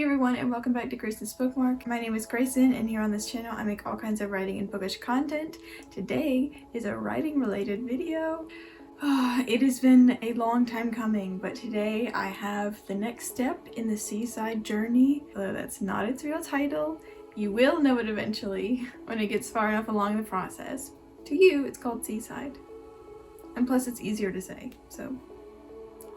everyone, and welcome back to Grayson's Bookmark. My name is Grayson, and here on this channel I make all kinds of writing and bookish content. Today is a writing related video. It has been a long time coming, but today I have the next step in the Seaside journey. Although that's not its real title, you will know it eventually when it gets far enough along the process. To you, it's called Seaside. And plus it's easier to say, so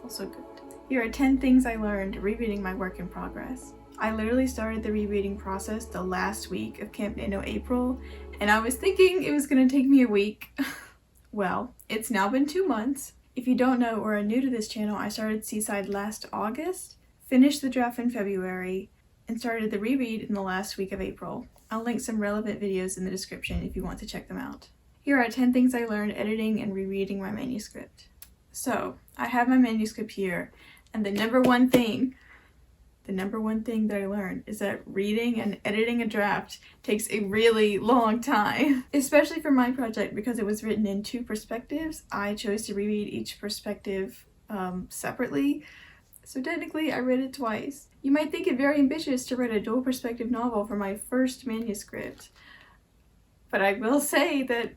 also good. Here are 10 things I learned rereading my work in progress. I literally started the rereading process the last week of Camp Nano April, and I was thinking it was going to take me a week. Well, it's now been 2 months. If you don't know or are new to this channel, I started Seaside last August, finished the draft in February, and started the reread in the last week of April. I'll link some relevant videos in the description if you want to check them out. Here are 10 things I learned editing and rereading my manuscript. So, I have my manuscript here, and the number one thing that I learned is that reading and editing a draft takes a really long time. Especially for my project, because it was written in 2 perspectives, I chose to reread each perspective separately. So technically, I read it twice. You might think it very ambitious to write a dual perspective novel for my first manuscript, but I will say that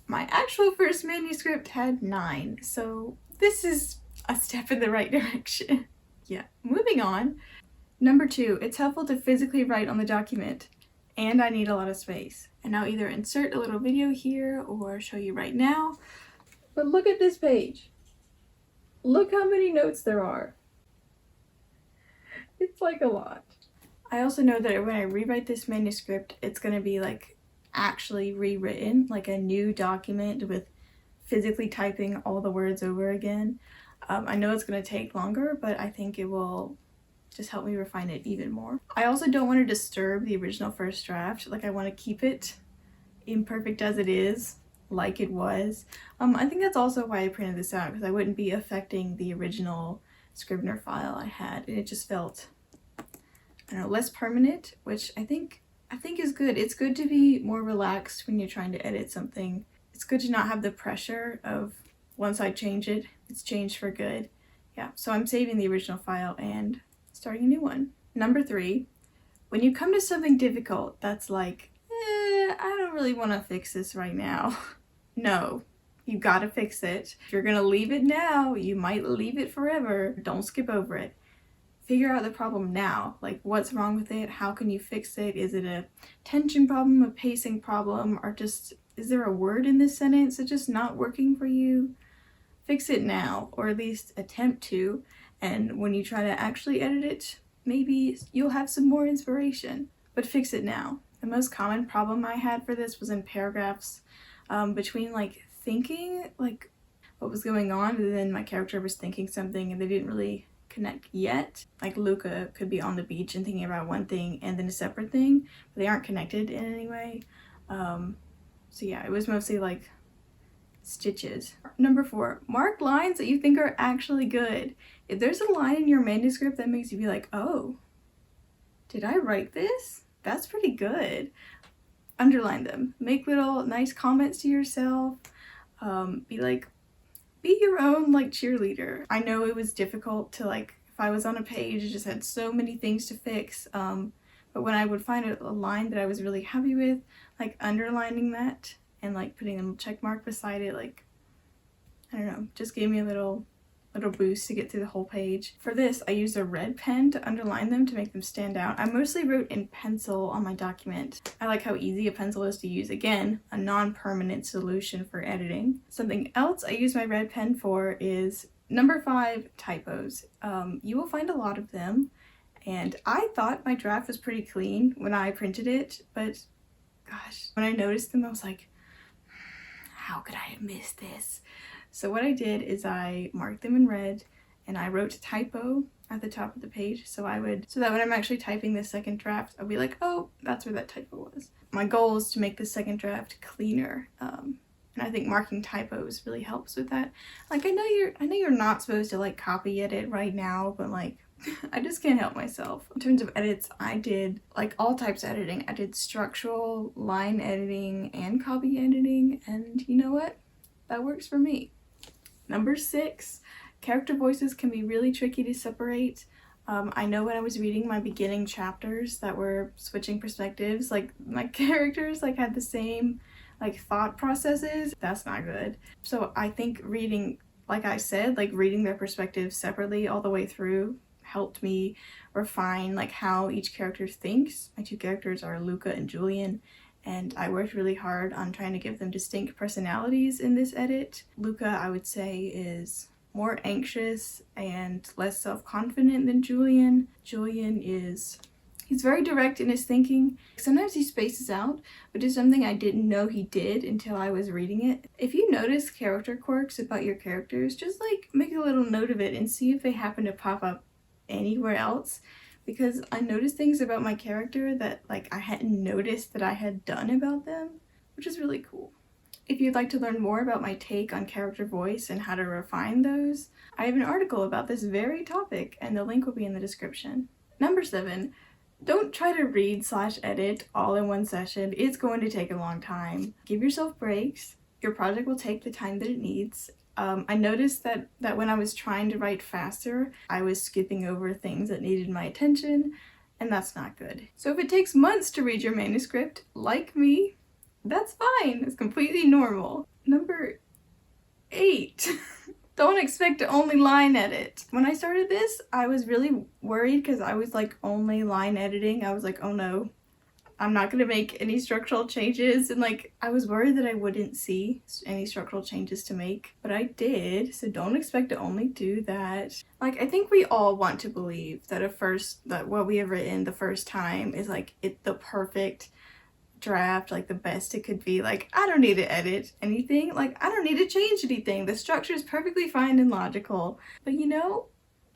my actual first manuscript had 9, so this is a step in the right direction. Yeah, moving on. Number 2, it's helpful to physically write on the document, and I need a lot of space. And I'll either insert a little video here or show you right now. But look at this page. Look how many notes there are. It's like a lot. I also know that when I rewrite this manuscript, it's gonna be like actually rewritten, like a new document with physically typing all the words over again. I know it's going to take longer, but I think it will just help me refine it even more. I also don't want to disturb the original first draft. Like, I want to keep it imperfect as it is, like it was. I think that's also why I printed this out, because I wouldn't be affecting the original Scrivener file I had, and it just felt, I don't know, less permanent, which I think is good. It's good to be more relaxed when you're trying to edit something. It's good to not have the pressure of once I change it, it's changed for good. Yeah, so I'm saving the original file and starting a new one. Number 3, when you come to something difficult that's like, I don't really want to fix this right now. No, you gotta fix it. If you're gonna leave it now, you might leave it forever. Don't skip over it. Figure out the problem now. Like, what's wrong with it? How can you fix it? Is it a tension problem, a pacing problem, or just, is there a word in this sentence that's just not working for you? Fix it now, or at least attempt to, and when you try to actually edit it, maybe you'll have some more inspiration, but fix it now. The most common problem I had for this was in paragraphs between like thinking like what was going on, and then my character was thinking something and they didn't really connect yet. Like Luca could be on the beach and thinking about one thing and then a separate thing, but they aren't connected in any way. So yeah, it was mostly like stitches. Number 4, mark lines that you think are actually good. If there's a line in your manuscript that makes you be like, oh, did I write this? That's pretty good. Underline them. Make little nice comments to yourself. Be your own like cheerleader. I know it was difficult to, like, if I was on a page, it just had so many things to fix. But when I would find a line that I was really happy with, like underlining that and like putting a check mark beside it, like, I don't know, just gave me a little boost to get through the whole page. For this, I used a red pen to underline them to make them stand out. I mostly wrote in pencil on my document. I like how easy a pencil is to use. Again, a non-permanent solution for editing. Something else I use my red pen for is number 5, typos. You will find a lot of them, and I thought my draft was pretty clean when I printed it, but gosh, when I noticed them, I was like, how could I have missed this? So what I did is I marked them in red and I wrote typo at the top of the page, so that when I'm actually typing the second draft, I'll be like, oh, that's where that typo was. My goal is to make the second draft cleaner, and I think marking typos really helps with that. Like, I know you're not supposed to like copy edit right now, but like, I just can't help myself. In terms of edits, I did like all types of editing. I did structural, line editing, and copy editing, and you know what? That works for me. Number 6, character voices can be really tricky to separate. I know when I was reading my beginning chapters that were switching perspectives, like my characters like had the same like thought processes. That's not good. So I think reading, like I said, like reading their perspectives separately all the way through helped me refine like how each character thinks. My two characters are Luca and Julian, and I worked really hard on trying to give them distinct personalities in this edit. Luca, I would say, is more anxious and less self-confident than Julian. Julian he's very direct in his thinking. Sometimes he spaces out, but it's something I didn't know he did until I was reading it. If you notice character quirks about your characters, just like make a little note of it and see if they happen to pop up anywhere else, because I noticed things about my character that like I hadn't noticed that I had done about them, which is really cool. If you'd like to learn more about my take on character voice and how to refine those, I have an article about this very topic, and the link will be in the description. Number 7, don't try to read/edit all in one session. It's going to take a long time. Give yourself breaks. Your project will take the time that it needs. I noticed that when I was trying to write faster, I was skipping over things that needed my attention, and that's not good. So if it takes months to read your manuscript, like me, that's fine. It's completely normal. Number 8. Don't expect to only line edit. When I started this, I was really worried because I was like only line editing. I was like, oh no, I'm not gonna make any structural changes, and like I was worried that I wouldn't see any structural changes to make, but I did, so don't expect to only do that. Like I think we all want to believe that what we have written the first time is like the perfect draft, like the best it could be. Like I don't need to edit anything, like I don't need to change anything, the structure is perfectly fine and logical. But you know,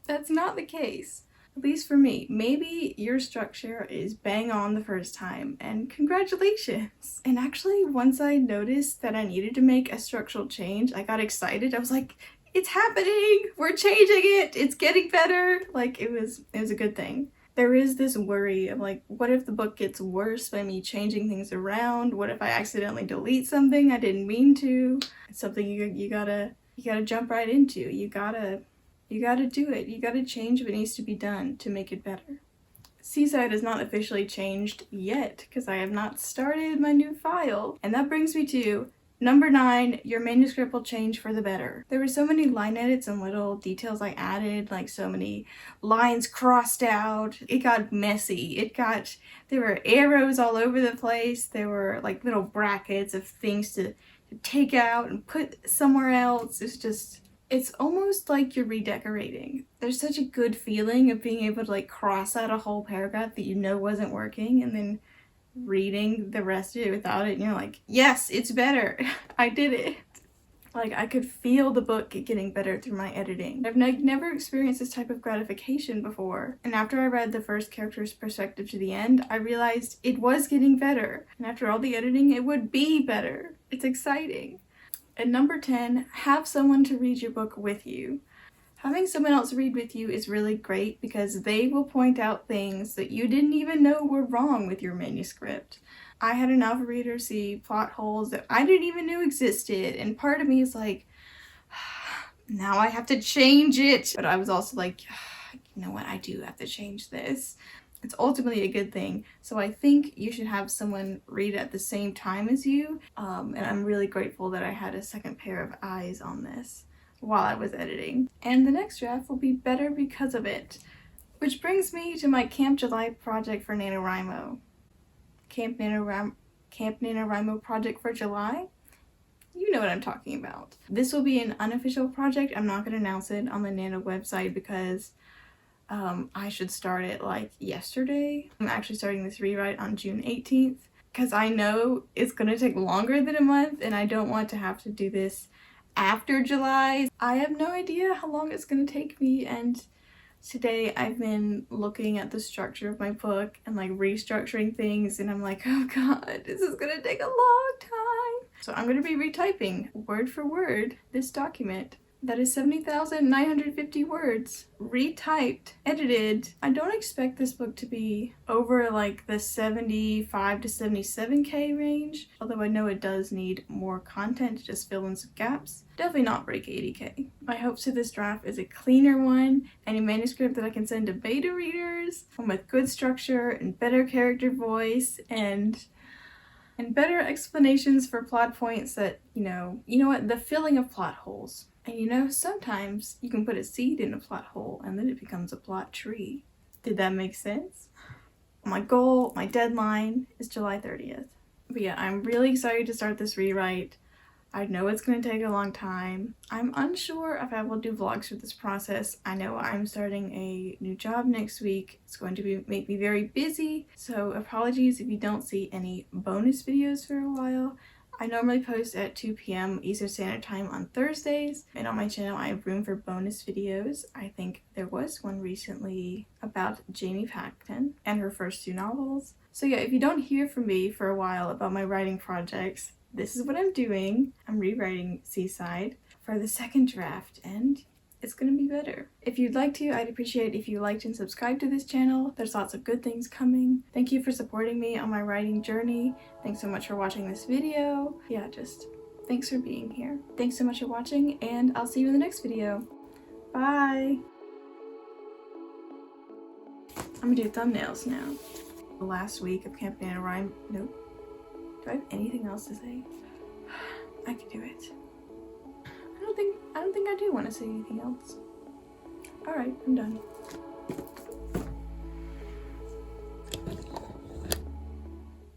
that's not the case, at least for me. Maybe your structure is bang on the first time, and congratulations. And actually, once I noticed that I needed to make a structural change, I got excited. I was like, it's happening, we're changing it, it's getting better. Like it was a good thing. There is this worry of like, what if the book gets worse by me changing things around? What if I accidentally delete something I didn't mean to? It's something you gotta jump right into. You gotta do it. You gotta change what needs to be done to make it better. Seaside is not officially changed yet because I have not started my new file. And that brings me to number 9, your manuscript will change for the better. There were so many line edits and little details I added, like so many lines crossed out. It got messy. There were arrows all over the place. There were like little brackets of things to take out and put somewhere else. It's almost like you're redecorating. There's such a good feeling of being able to like cross out a whole paragraph that you know wasn't working, and then reading the rest of it without it, and you're like, yes, it's better. I did it. Like I could feel the book getting better through my editing. I've never experienced this type of gratification before, and after I read the first character's perspective to the end, I realized it was getting better, and after all the editing, it would be better. It's exciting. And number 10, have someone to read your book with you. Having someone else read with you is really great because they will point out things that you didn't even know were wrong with your manuscript. I had an alpha reader see plot holes that I didn't even know existed, and part of me is like, now I have to change it. But I was also like, you know what, I do have to change this. It's ultimately a good thing. So I think you should have someone read at the same time as you. And I'm really grateful that I had a second pair of eyes on this while I was editing. And the next draft will be better because of it. Which brings me to my Camp July project for NaNoWriMo. Camp NaNoWriMo project for July? You know what I'm talking about. This will be an unofficial project. I'm not going to announce it on the Nano website because I should start it like yesterday. I'm actually starting this rewrite on June 18th because I know it's going to take longer than a month, and I don't want to have to do this after July. I have no idea how long it's going to take me, and today I've been looking at the structure of my book and like restructuring things, and I'm like, oh god, this is going to take a long time. So I'm going to be retyping word for word this document That is 70,950 words, retyped, edited. I don't expect this book to be over like the 75 to 77k range, although I know it does need more content to just fill in some gaps. Definitely not break 80k. My hopes for this draft is a cleaner one, and a manuscript that I can send to beta readers, one with good structure and better character voice and better explanations for plot points that, you know what, the filling of plot holes. And sometimes you can put a seed in a plot hole and then it becomes a plot tree. Did that make sense? My goal, my deadline is July 30th. But yeah, I'm really excited to start this rewrite. I know it's going to take a long time. I'm unsure if I will do vlogs for this process. I know I'm starting a new job next week. It's going to make me very busy, so apologies if you don't see any bonus videos for a while. I normally post at 2 p.m. Eastern Standard Time on Thursdays, and on my channel I have room for bonus videos. I think there was one recently about Jamie Paxton and her first 2 novels. So yeah, if you don't hear from me for a while about my writing projects, this is what I'm doing. I'm rewriting Seaside for the second draft, and it's gonna be better. If you'd like to, I'd appreciate if you liked and subscribed to this channel. There's lots of good things coming. Thank you for supporting me on my writing journey. Thanks so much for watching this video. Yeah, just thanks for being here. Thanks so much for watching, and I'll see you in the next video. Bye! I'm gonna do thumbnails now. The last week of Camp NaNoWriMo. Nope. Do I have anything else to say? I can do it. I don't think I do want to say anything else. Alright, I'm done.